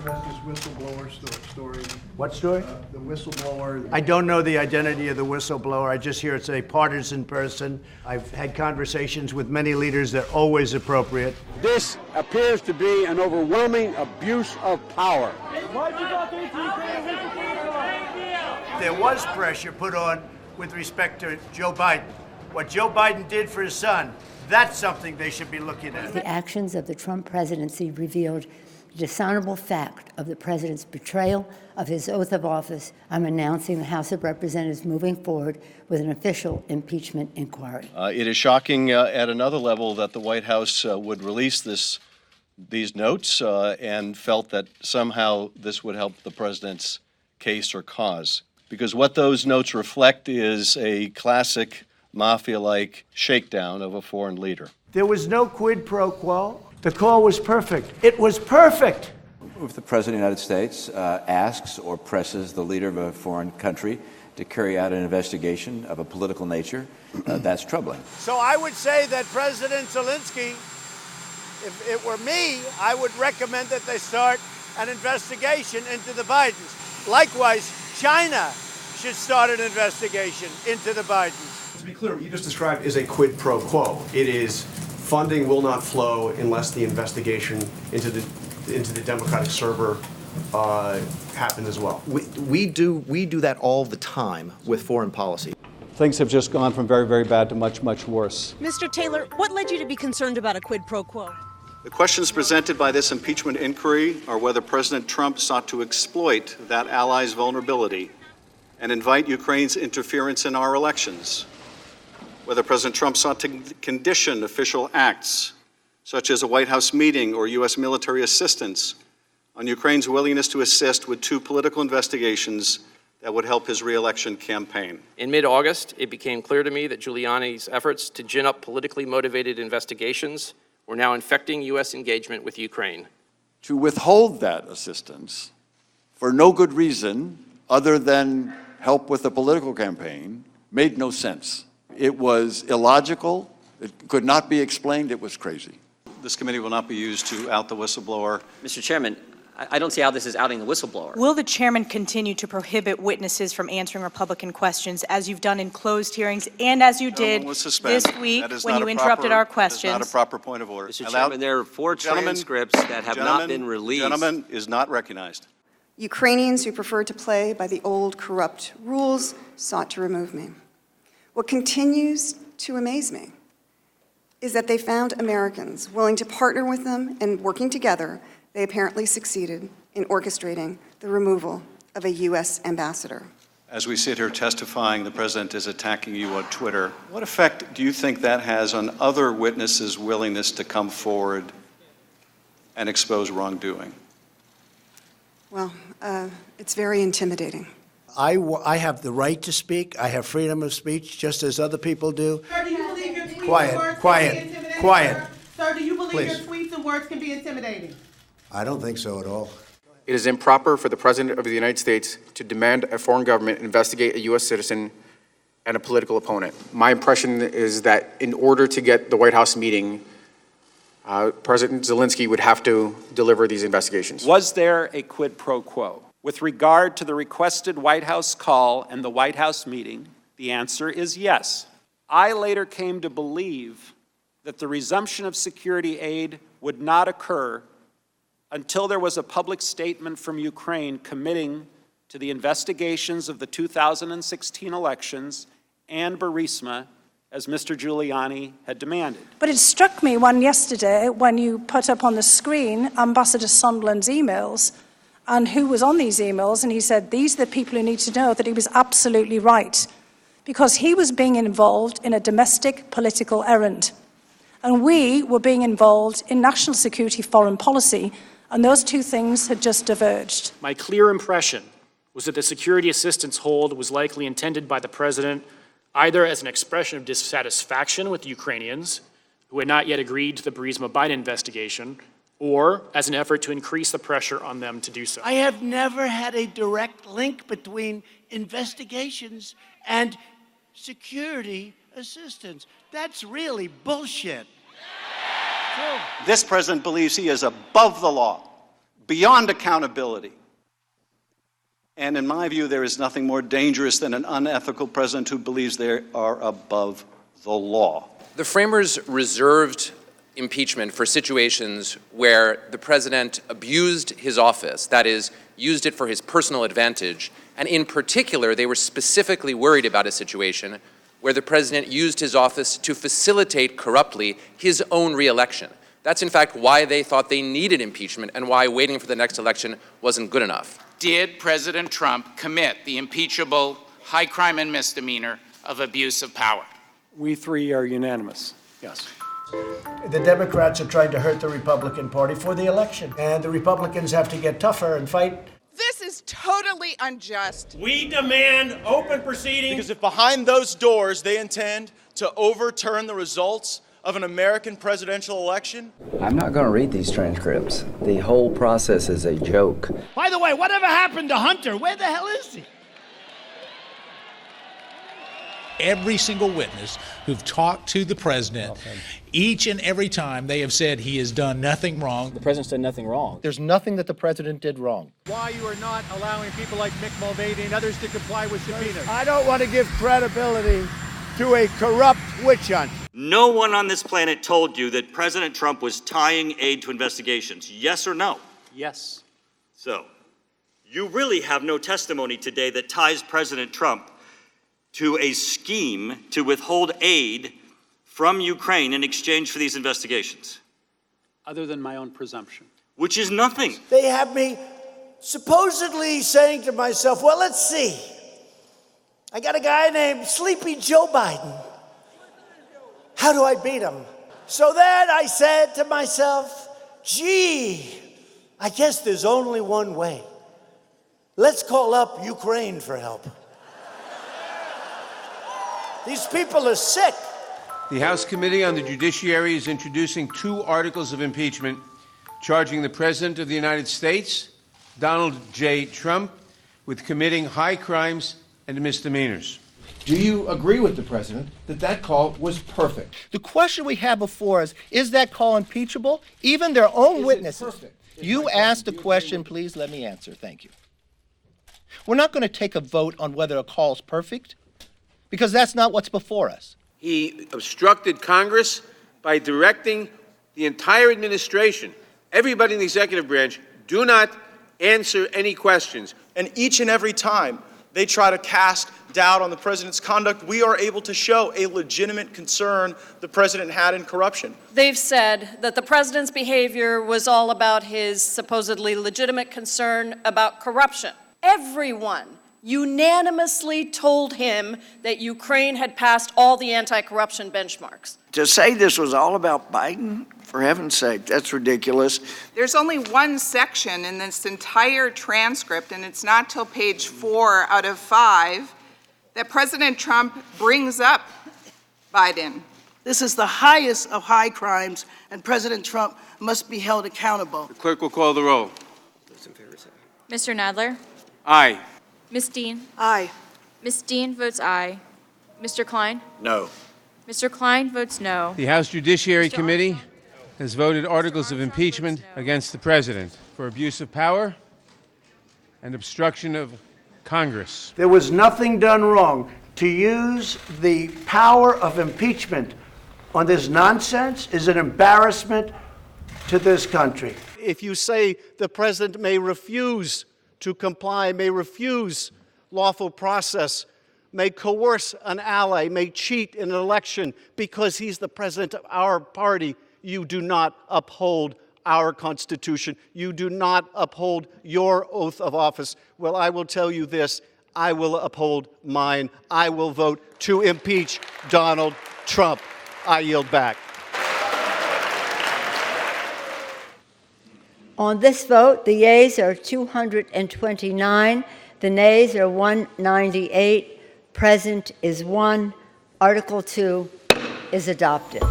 address this whistleblower story? What story? The whistleblower. I don't know the identity of the whistleblower. I just hear it's a partisan person. I've had conversations with many leaders. They're always appropriate. This appears to be an overwhelming abuse of power. There was pressure put on with respect to Joe Biden. What Joe Biden did for his son, that's something they should be looking at. The actions of the Trump presidency revealed the dishonorable fact of the president's betrayal of his oath of office. I'm announcing the House of Representatives moving forward with an official impeachment inquiry. It is shocking at another level that the White House would release these notes and felt that somehow this would help the president's case or cause. Because what those notes reflect is a classic mafia-like shakedown of a foreign leader. There was no quid pro quo. The call was perfect. It was perfect. If the President of the United States asks or presses the leader of a foreign country to carry out an investigation of a political nature, that's troubling. So I would say that President Zelensky, if it were me, I would recommend that they start an investigation into the Bidens. Likewise, China should start an investigation into the Bidens. To be clear, what you just described is a quid pro quo. It is funding will not flow unless the investigation into the Democratic server happen as well. We do that all the time with foreign policy. Things have just gone from very, very bad to much, much worse. Mr. Taylor, what led you to be concerned about a quid pro quo? The questions presented by this impeachment inquiry are whether President Trump sought to exploit that ally's vulnerability and invite Ukraine's interference in our elections, whether President Trump sought to condition official acts, such as a White House meeting or U.S. military assistance, on Ukraine's willingness to assist with two political investigations that would help his re-election campaign. In mid-August, it became clear to me that Giuliani's efforts to gin up politically motivated investigations were now infecting U.S. engagement with Ukraine. To withhold that assistance for no good reason other than help with a political campaign made no sense. It was illogical. It could not be explained. It was crazy. This committee will not be used to out the whistleblower. Mr. Chairman, I don't see how this is outing the whistleblower. Will the chairman continue to prohibit witnesses from answering Republican questions, as you've done in closed hearings and as you did this week when you interrupted our questions? That is not a proper point of order. Mr. Chairman, there are four transcripts that have not been released. Gentleman is not recognized. Ukrainians who preferred to play by the old corrupt rules sought to remove me. What continues to amaze me is that they found Americans willing to partner with them, and working together, they apparently succeeded in orchestrating the removal of a U.S. ambassador. As we sit here testifying, the president is attacking you on Twitter. What effect do you think that has on other witnesses' willingness to come forward and expose wrongdoing? Well, it's very intimidating. I have the right to speak. I have freedom of speech, just as other people do. Sir, do you believe your tweets and words can be intimidating? Quiet. Sir, do you believe Please. your tweets and words can be intimidating? I don't think so at all. It is improper for the President of the United States to demand a foreign government investigate a U.S. citizen and a political opponent. My impression is that in order to get the White House meeting, President Zelensky would have to deliver these investigations. Was there a quid pro quo? With regard to the requested White House call and the White House meeting, the answer is yes. I later came to believe that the resumption of security aid would not occur until there was a public statement from Ukraine committing to the investigations of the 2016 elections and Burisma, as Mr. Giuliani had demanded. But it struck me yesterday when you put up on the screen Ambassador Sondland's emails and who was on these emails, and he said, these are the people who need to know, that he was absolutely right, because he was being involved in a domestic political errand. And we were being involved in national security foreign policy, and those two things had just diverged. My clear impression was that the security assistance hold was likely intended by the president either as an expression of dissatisfaction with the Ukrainians, who had not yet agreed to the Burisma-Biden investigation, or as an effort to increase the pressure on them to do so. I have never had a direct link between investigations and security assistance. That's really bullshit. This president believes he is above the law. beyond accountability. And in my view, there is nothing more dangerous than an unethical president who believes they are above the law. The framers reserved impeachment for situations where the president abused his office, that is, used it for his personal advantage, and in particular, they were specifically worried about a situation where the president used his office to facilitate corruptly his own re-election. That's in fact why they thought they needed impeachment and why waiting for the next election wasn't good enough. Did President Trump commit the impeachable high crime and misdemeanor of abuse of power? We three are unanimous, yes. The Democrats are trying to hurt the Republican Party for the election, and the Republicans have to get tougher and fight. This is totally unjust. We demand open proceedings. Because if behind those doors they intend to overturn the results of an American presidential election. I'm not going to read these transcripts. The whole process is a joke. By the way, whatever happened to Hunter? Where the hell is he? Every single witness who've talked to the president, each and every time they have said he has done nothing wrong. The president said nothing wrong. There's nothing that the president did wrong. Why you are not allowing people like Mick Mulvaney and others to comply with subpoenas? I don't want to give credibility to a corrupt witch hunt. No one on this planet told you that President Trump was tying aid to investigations, yes or no? Yes. So, you really have no testimony today that ties President Trump to a scheme to withhold aid from Ukraine in exchange for these investigations. Other than my own presumption. Which is nothing. They have me supposedly saying to myself, well, let's see. I got a guy named Sleepy Joe Biden. How do I beat him? So then I said to myself, gee, I guess there's only one way. Let's call up Ukraine for help. These people are sick. The House Committee on the Judiciary is introducing 2 articles of impeachment charging the President of the United States, Donald J. Trump, with committing high crimes and misdemeanors. Do you agree with the president that that call was perfect? The question we have before us, is that call impeachable? Even their own witnesses. You asked the question, please let me answer. Thank you. We're not going to take a vote on whether a call is perfect, because that's not what's before us. He obstructed Congress by directing the entire administration, everybody in the executive branch, do not answer any questions. And each and every time they try to cast doubt on the president's conduct, we are able to show a legitimate concern the president had in corruption. They've said that the president's behavior was all about his supposedly legitimate concern about corruption. Everyone unanimously told him that Ukraine had passed all the anti-corruption benchmarks. To say this was all about Biden, for heaven's sake, that's ridiculous. There's only one section in this entire transcript, and it's not till page 4 out of 5, that President Trump brings up Biden. This is the highest of high crimes, and President Trump must be held accountable. The clerk will call the roll. Mr. Nadler? Aye. Ms. Dean? Aye. Ms. Dean votes aye. Mr. Klein? No. Mr. Klein votes no. The House Judiciary Committee has voted articles of impeachment against the president for abuse of power and obstruction of Congress. There was nothing done wrong. To use the power of impeachment on this nonsense is an embarrassment to this country. If you say the president may refuse to comply, may refuse lawful process, may coerce an ally, may cheat in an election because he's the president of our party, you do not uphold our Constitution. You do not uphold your oath of office. Well, I will tell you this, I will uphold mine. I will vote to impeach Donald Trump. I yield back. On this vote, the yeas are 229, the nays are 198, present is 1. Article 2 is adopted.